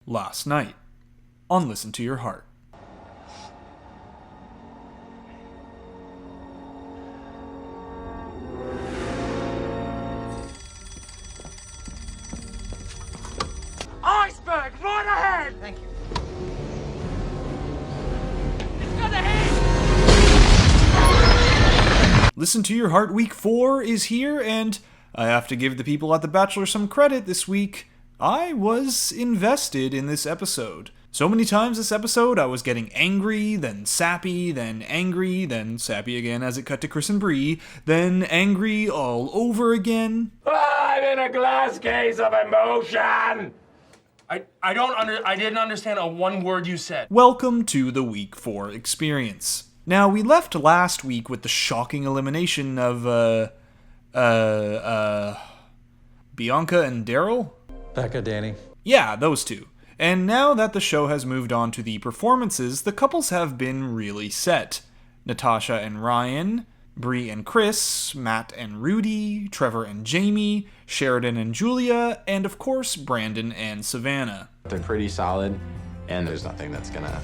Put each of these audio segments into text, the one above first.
last night on Listen to Your Heart. Iceberg, right ahead! Thank you. It's gonna hit! Listen to Your Heart Week 4 is here, and I have to give the people at The Bachelor some credit this week. I was invested in this episode. So many times this episode, I was getting angry, then sappy, then angry, then sappy again as it cut to Chris and Bree, then angry all over again. I'm in a glass case of emotion! I didn't understand a one word you said. Welcome to the Week 4 experience. Now, we left last week with the shocking elimination of, Bianca and Daryl? Becca, Danny. Yeah, those two. And now that the show has moved on to the performances, the couples have been really set. Natasha and Ryan, Bree and Chris, Matt and Rudy, Trevor and Jamie, Sheridan and Julia, and of course, Brandon and Savannah. They're pretty solid, and there's nothing that's gonna,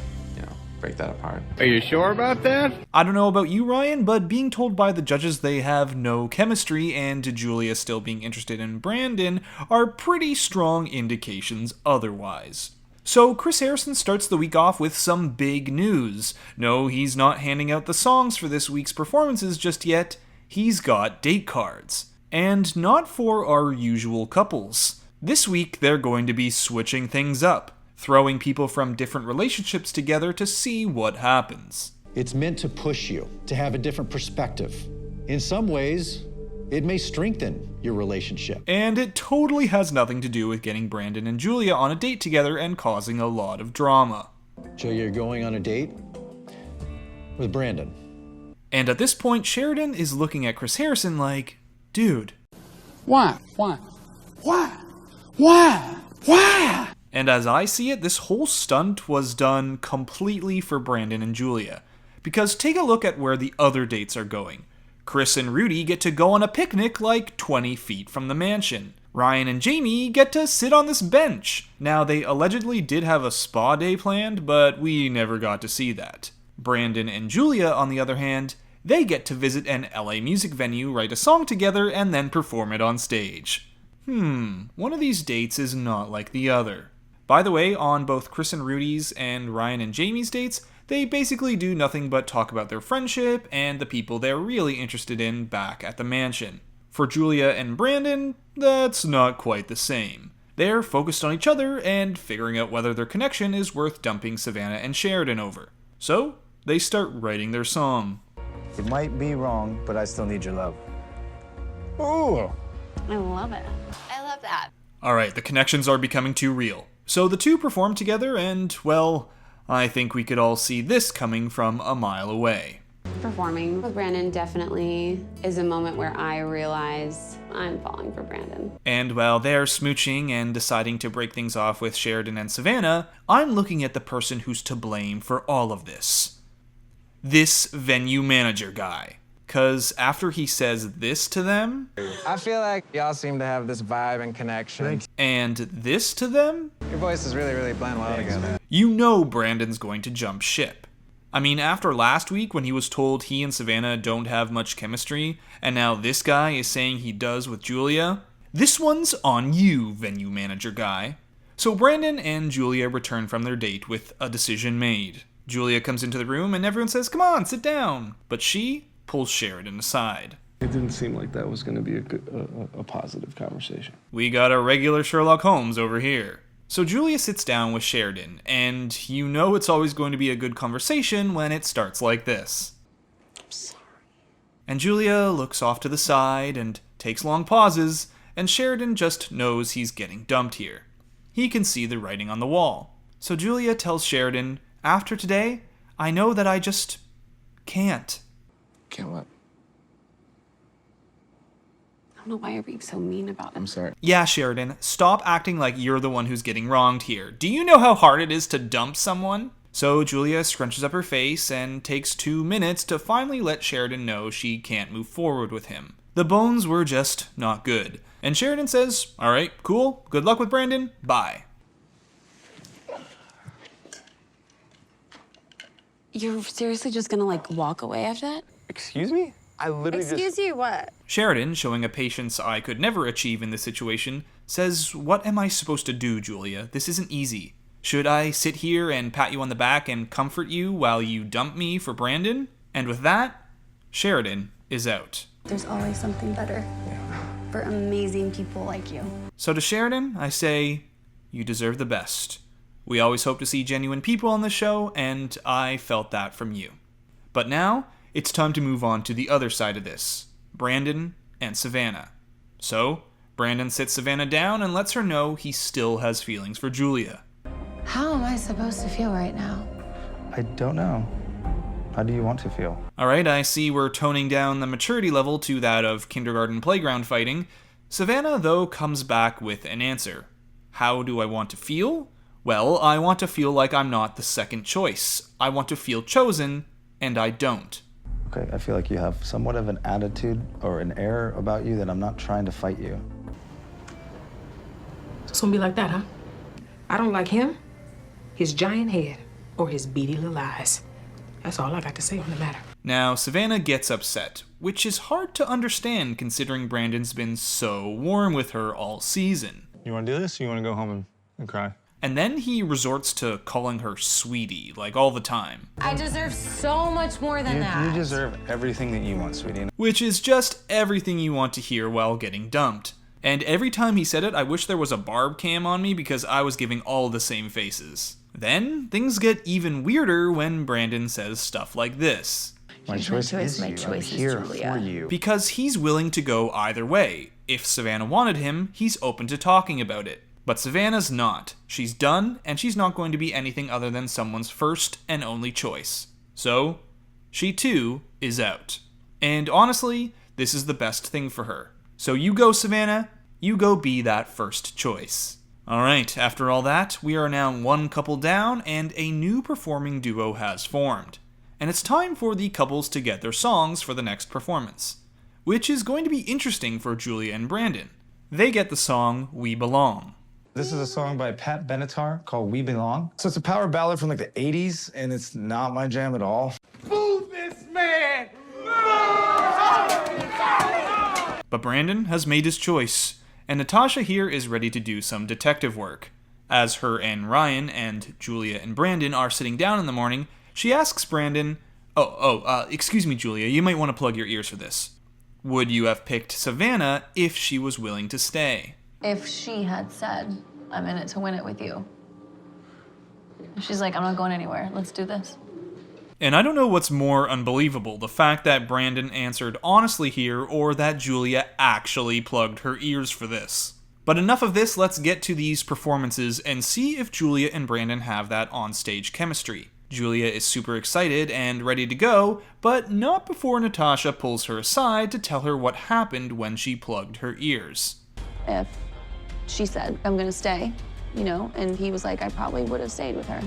break that apart. Are you sure about that? I don't know about you, Ryan, but being told by the judges they have no chemistry and Julia still being interested in Brandon are pretty strong indications otherwise. So Chris Harrison starts the week off with some big news. No, he's not handing out the songs for this week's performances just yet. He's got date cards. And not for our usual couples. This week they're going to be switching things up, throwing people from different relationships together to see what happens. It's meant to push you, to have a different perspective. In some ways, it may strengthen your relationship. And it totally has nothing to do with getting Brandon and Julia on a date together and causing a lot of drama. Julia, you're going on a date with Brandon. And at this point, Sheridan is looking at Chris Harrison like, dude. Why? And as I see it, this whole stunt was done completely for Brandon and Julia. Because take a look at where the other dates are going. Chris and Rudy get to go on a picnic like 20 feet from the mansion. Ryan and Jamie get to sit on this bench. Now, they allegedly did have a spa day planned, but we never got to see that. Brandon and Julia, on the other hand, they get to visit an LA music venue, write a song together, and then perform it on stage. One of these dates is not like the other. By the way, on both Chris and Rudy's and Ryan and Jamie's dates, they basically do nothing but talk about their friendship and the people they're really interested in back at the mansion. For Julia and Brandon, that's not quite the same. They're focused on each other and figuring out whether their connection is worth dumping Savannah and Sheridan over. So, they start writing their song. It might be wrong, but I still need your love. Ooh. I love it. I love that. Alright, the connections are becoming too real. So the two perform together and, well, I think we could all see this coming from a mile away. Performing with Brandon definitely is a moment where I realize I'm falling for Brandon. And while they're smooching and deciding to break things off with Sheridan and Savannah, I'm looking at the person who's to blame for all of this. This venue manager guy. 'Cause after he says this to them... I feel like y'all seem to have this vibe and connection. And this to them? Your voices really, really blend well together. You know Brandon's going to jump ship. I mean, after last week when he was told he and Savannah don't have much chemistry, and now this guy is saying he does with Julia, this one's on you, venue manager guy. So Brandon and Julia return from their date with a decision made. Julia comes into the room and everyone says, "Come on, sit down." But she pulls Sheridan aside. It didn't seem like that was going to be a positive conversation. We got a regular Sherlock Holmes over here. So Julia sits down with Sheridan, and you know it's always going to be a good conversation when it starts like this. I'm sorry. And Julia looks off to the side and takes long pauses, and Sheridan just knows he's getting dumped here. He can see the writing on the wall. So Julia tells Sheridan, after today, I know that I just can't. Can't what? I don't know why you're being so mean about it. I'm sorry. Yeah, Sheridan, stop acting like you're the one who's getting wronged here. Do you know how hard it is to dump someone? So Julia scrunches up her face and takes 2 minutes to finally let Sheridan know she can't move forward with him. The bones were just not good. And Sheridan says, alright, cool, good luck with Brandon, bye. You're seriously just gonna, like, walk away after that? Excuse me? I literally Excuse you, what? Sheridan, showing a patience I could never achieve in this situation, says, "What am I supposed to do, Julia? This isn't easy. Should I sit here and pat you on the back and comfort you while you dump me for Brandon?" And with that, Sheridan is out. There's always something better for amazing people like you. So to Sheridan, I say, you deserve the best. We always hope to see genuine people on the show, and I felt that from you. But now, it's time to move on to the other side of this, Brandon and Savannah. So, Brandon sits Savannah down and lets her know he still has feelings for Julia. How am I supposed to feel right now? I don't know. How do you want to feel? Alright, I see we're toning down the maturity level to that of kindergarten playground fighting. Savannah, though, comes back with an answer. How do I want to feel? Well, I want to feel like I'm not the second choice. I want to feel chosen, and I don't. Okay, I feel like you have somewhat of an attitude or an air about you that I'm not trying to fight you. It's gonna be like that, huh? I don't like him, his giant head, or his beady little eyes. That's all I got to say on the matter. Now, Savannah gets upset, which is hard to understand considering Brandon's been so warm with her all season. You want to do this, or you want to go home and cry? And then he resorts to calling her sweetie, like all the time. I deserve so much more than that. You deserve everything that you want, sweetie. Which is just everything you want to hear while getting dumped. And every time he said it, I wish there was a barb cam on me because I was giving all the same faces. Then, things get even weirder when Brandon says stuff like this. My choice is my you. choice I'm is here Julia. for you. Because he's willing to go either way. If Savannah wanted him, he's open to talking about it. But Savannah's not. She's done, and she's not going to be anything other than someone's first and only choice. So, she too is out. And honestly, this is the best thing for her. So you go, Savannah. You go be that first choice. Alright, after all that, we are now one couple down, and a new performing duo has formed. And it's time for the couples to get their songs for the next performance, which is going to be interesting for Julia and Brandon. They get the song We Belong. This is a song by Pat Benatar called We Belong. So it's a power ballad from like the 80s, and it's not my jam at all. Boo this man! But Brandon has made his choice, and Natasha here is ready to do some detective work. As her and Ryan and Julia and Brandon are sitting down in the morning, she asks Brandon, excuse me, Julia, you might want to plug your ears for this. Would you have picked Savannah if she was willing to stay? If she had said, I'm in it to win it with you. She's like, I'm not going anywhere. Let's do this. And I don't know what's more unbelievable, the fact that Brandon answered honestly here or that Julia actually plugged her ears for this. But enough of this, let's get to these performances and see if Julia and Brandon have that on-stage chemistry. Julia is super excited and ready to go, but not before Natasha pulls her aside to tell her what happened when she plugged her ears. If she said, I'm gonna stay, and he was like, I probably would have stayed with her.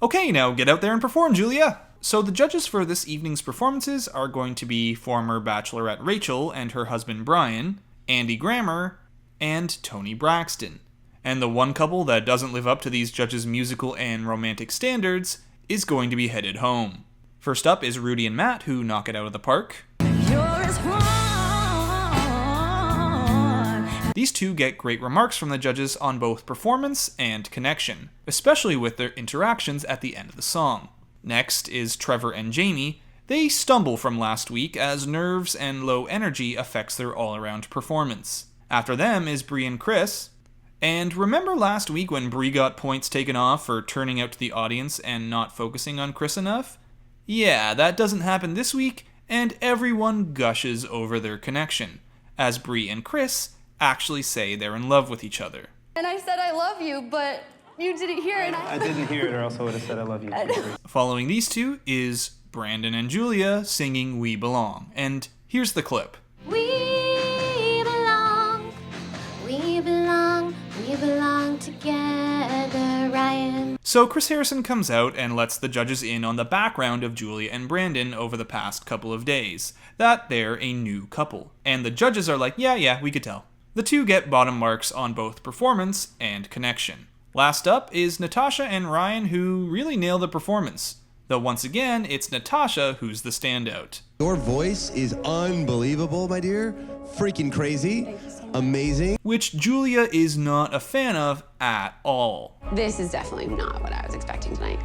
Okay, now get out there and perform, Julia! So the judges for this evening's performances are going to be former Bachelorette Rachel and her husband Brian, Andy Grammer, and Tony Braxton. And the one couple that doesn't live up to these judges' musical and romantic standards is going to be headed home. First up is Rudy and Matt, who knock it out of the park. These two get great remarks from the judges on both performance and connection, especially with their interactions at the end of the song. Next is Trevor and Jamie. They stumble from last week as nerves and low energy affects their all-around performance. After them is Bree and Chris. And remember last week when Bree got points taken off for turning out to the audience and not focusing on Chris enough? Yeah, that doesn't happen this week, and everyone gushes over their connection, as Bree and Chris actually say they're in love with each other. And I said, I love you, but you didn't hear it. I didn't hear it, or else I would have said I love you. Following these two is Brandon and Julia singing We Belong, and here's the clip. We belong together, Ryan. So Chris Harrison comes out and lets the judges in on the background of Julia and Brandon over the past couple of days, that they're a new couple. And the judges are like, yeah, we could tell. The two get bottom marks on both performance and connection. Last up is Natasha and Ryan, who really nail the performance. Though once again, it's Natasha who's the standout. Your voice is unbelievable, my dear. Freaking crazy. Amazing. Which Julia is not a fan of at all. This is definitely not what I was expecting tonight.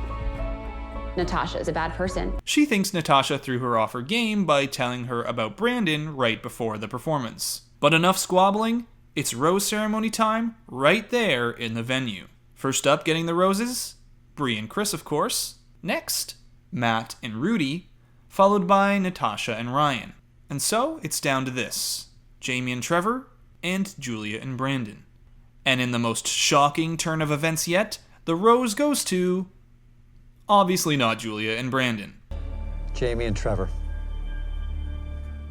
Natasha is a bad person. She thinks Natasha threw her off her game by telling her about Brandon right before the performance. But enough squabbling, it's rose ceremony time right there in the venue. First up getting the roses, Bree and Chris, of course. Next, Matt and Rudy, followed by Natasha and Ryan. And so it's down to this, Jamie and Trevor, and Julia and Brandon. And in the most shocking turn of events yet, the rose goes to... obviously not Julia and Brandon. Jamie and Trevor.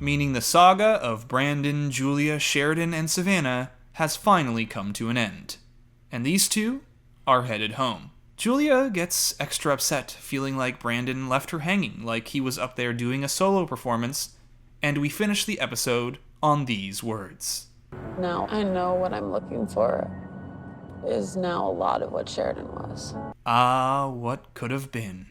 Meaning the saga of Brandon, Julia, Sheridan, and Savannah has finally come to an end. And these two are headed home. Julia gets extra upset, feeling like Brandon left her hanging, like he was up there doing a solo performance, and we finish the episode on these words. Now I know what I'm looking for is now a lot of what Sheridan was. Ah, what could have been.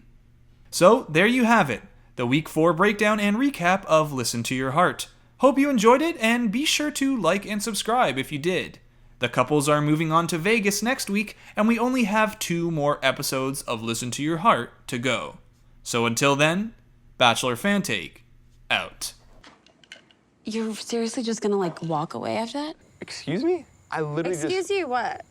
So, there you have it, the Week 4 breakdown and recap of Listen to Your Heart. Hope you enjoyed it, and be sure to like and subscribe if you did. The couples are moving on to Vegas next week, and we only have 2 more episodes of Listen to Your Heart to go. So until then, Bachelor Fantake, out. You're seriously just gonna, like, walk away after that? Excuse me? I literally Excuse you, what?